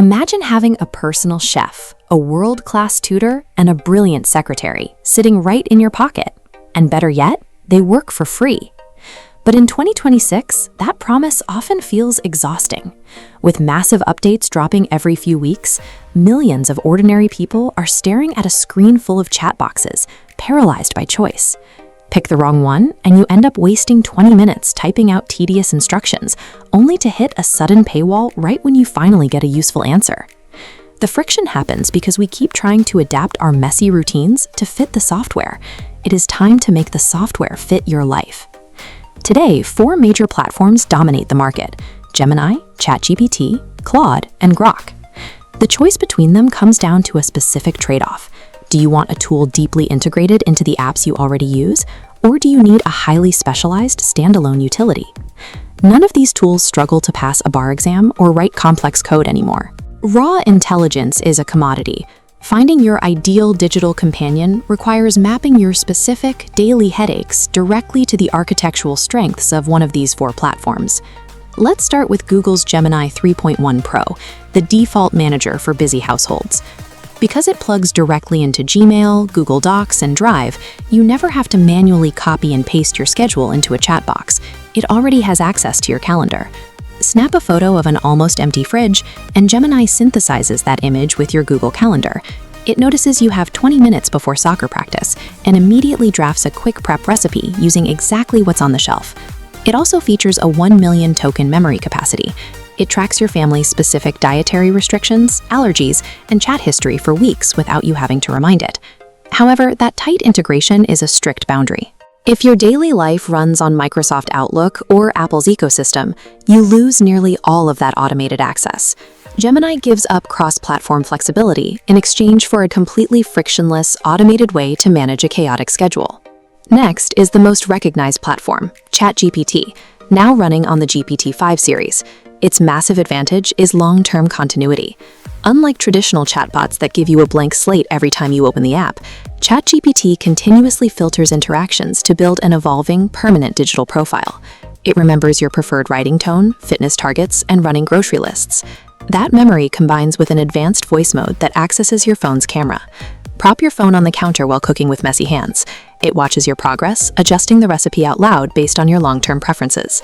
Imagine having a personal chef, a world-class tutor, and a brilliant secretary sitting right in your pocket. And better yet, they work for free. But in 2026, that promise often feels exhausting. With massive updates dropping every few weeks, millions of ordinary people are staring at a screen full of chat boxes, paralyzed by choice. Pick the wrong one, and you end up wasting 20 minutes typing out tedious instructions, only to hit a sudden paywall right when you finally get a useful answer. The friction happens because we keep trying to adapt our messy routines to fit the software. It is time to make the software fit your life. Today, 4 major platforms dominate the market: Gemini, ChatGPT, Claude, and Grok. The choice between them comes down to a specific trade-off. Do you want a tool deeply integrated into the apps you already use, or do you need a highly specialized standalone utility? None of these tools struggle to pass a bar exam or write complex code anymore. Raw intelligence is a commodity. Finding your ideal digital companion requires mapping your specific daily headaches directly to the architectural strengths of one of these 4 platforms. Let's start with Google's Gemini 3.1 Pro, the default manager for busy households. Because it plugs directly into Gmail, Google Docs, and Drive, you never have to manually copy and paste your schedule into a chat box. It already has access to your calendar. Snap a photo of an almost empty fridge, and Gemini synthesizes that image with your Google Calendar. It notices you have 20 minutes before soccer practice and immediately drafts a quick prep recipe using exactly what's on the shelf. It also features a 1 million token memory capacity. It tracks your family's specific dietary restrictions, allergies, and chat history for weeks without you having to remind it. However, that tight integration is a strict boundary. If your daily life runs on Microsoft Outlook or Apple's ecosystem, you lose nearly all of that automated access. Gemini gives up cross-platform flexibility in exchange for a completely frictionless, automated way to manage a chaotic schedule. Next is the most recognized platform, ChatGPT, now running on the GPT-5 series. Its massive advantage is long-term continuity. Unlike traditional chatbots that give you a blank slate every time you open the app, ChatGPT continuously filters interactions to build an evolving, permanent digital profile. It remembers your preferred writing tone, fitness targets, and running grocery lists. That memory combines with an advanced voice mode that accesses your phone's camera. Prop your phone on the counter while cooking with messy hands. It watches your progress, adjusting the recipe out loud based on your long-term preferences.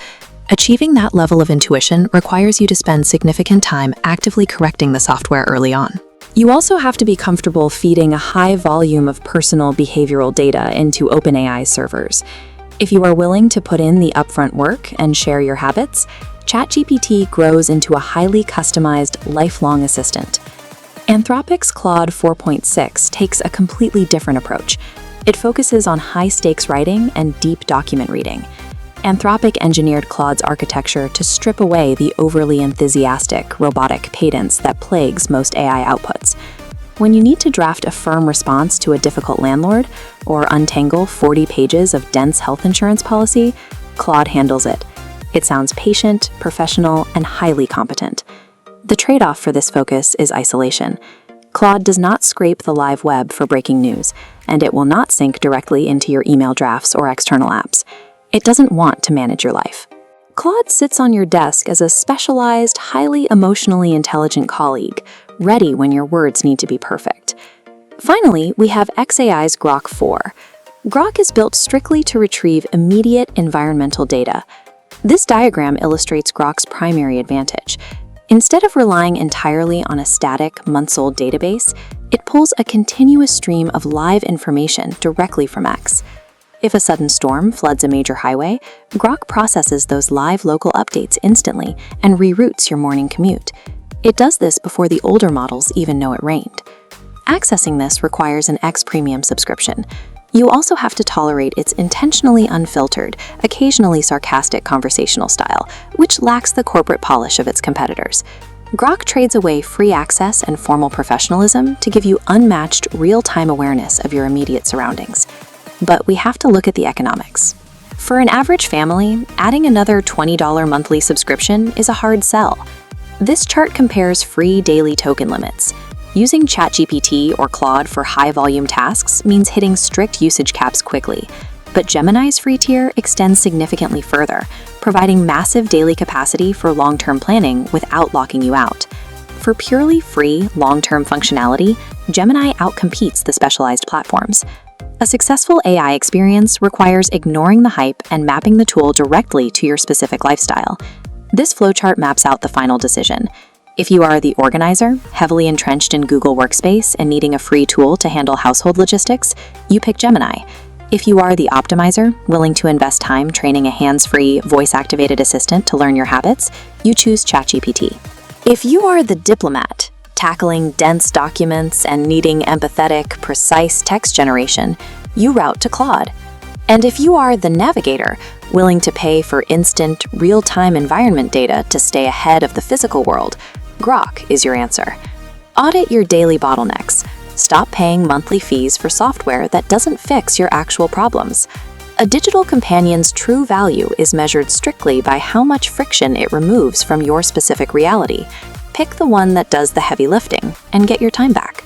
Achieving that level of intuition requires you to spend significant time actively correcting the software early on. You also have to be comfortable feeding a high volume of personal behavioral data into OpenAI's servers. If you are willing to put in the upfront work and share your habits, ChatGPT grows into a highly customized, lifelong assistant. Anthropic's Claude 4.6 takes a completely different approach. It focuses on high-stakes writing and deep document reading. Anthropic engineered Claude's architecture to strip away the overly enthusiastic, robotic cadence that plagues most AI outputs. When you need to draft a firm response to a difficult landlord or untangle 40 pages of dense health insurance policy, Claude handles it. It sounds patient, professional, and highly competent. The trade-off for this focus is isolation. Claude does not scrape the live web for breaking news, and it will not sync directly into your email drafts or external apps. It doesn't want to manage your life. Claude sits on your desk as a specialized, highly emotionally intelligent colleague, ready when your words need to be perfect. Finally, we have xAI's Grok 4. Grok is built strictly to retrieve immediate environmental data. This diagram illustrates Grok's primary advantage. Instead of relying entirely on a static, months-old database, it pulls a continuous stream of live information directly from X. If a sudden storm floods a major highway, Grok processes those live local updates instantly and reroutes your morning commute. It does this before the older models even know it rained. Accessing this requires an X Premium subscription. You also have to tolerate its intentionally unfiltered, occasionally sarcastic conversational style, which lacks the corporate polish of its competitors. Grok trades away free access and formal professionalism to give you unmatched real-time awareness of your immediate surroundings. But we have to look at the economics. For an average family, adding another $20 monthly subscription is a hard sell. This chart compares free daily token limits. Using ChatGPT or Claude for high-volume tasks means hitting strict usage caps quickly, but Gemini's free tier extends significantly further, providing massive daily capacity for long-term planning without locking you out. For purely free, long-term functionality, Gemini outcompetes the specialized platforms. A successful AI experience requires ignoring the hype and mapping the tool directly to your specific lifestyle. This flowchart maps out the final decision. If you are the organizer, heavily entrenched in Google Workspace and needing a free tool to handle household logistics, you pick Gemini. If you are the optimizer, willing to invest time training a hands-free, voice-activated assistant to learn your habits, you choose ChatGPT. If you are the diplomat, tackling dense documents and needing empathetic, precise text generation, you route to Claude. And if you are the navigator, willing to pay for instant, real-time environment data to stay ahead of the physical world, Grok is your answer. Audit your daily bottlenecks. Stop paying monthly fees for software that doesn't fix your actual problems. A digital companion's true value is measured strictly by how much friction it removes from your specific reality. Pick the one that does the heavy lifting and get your time back.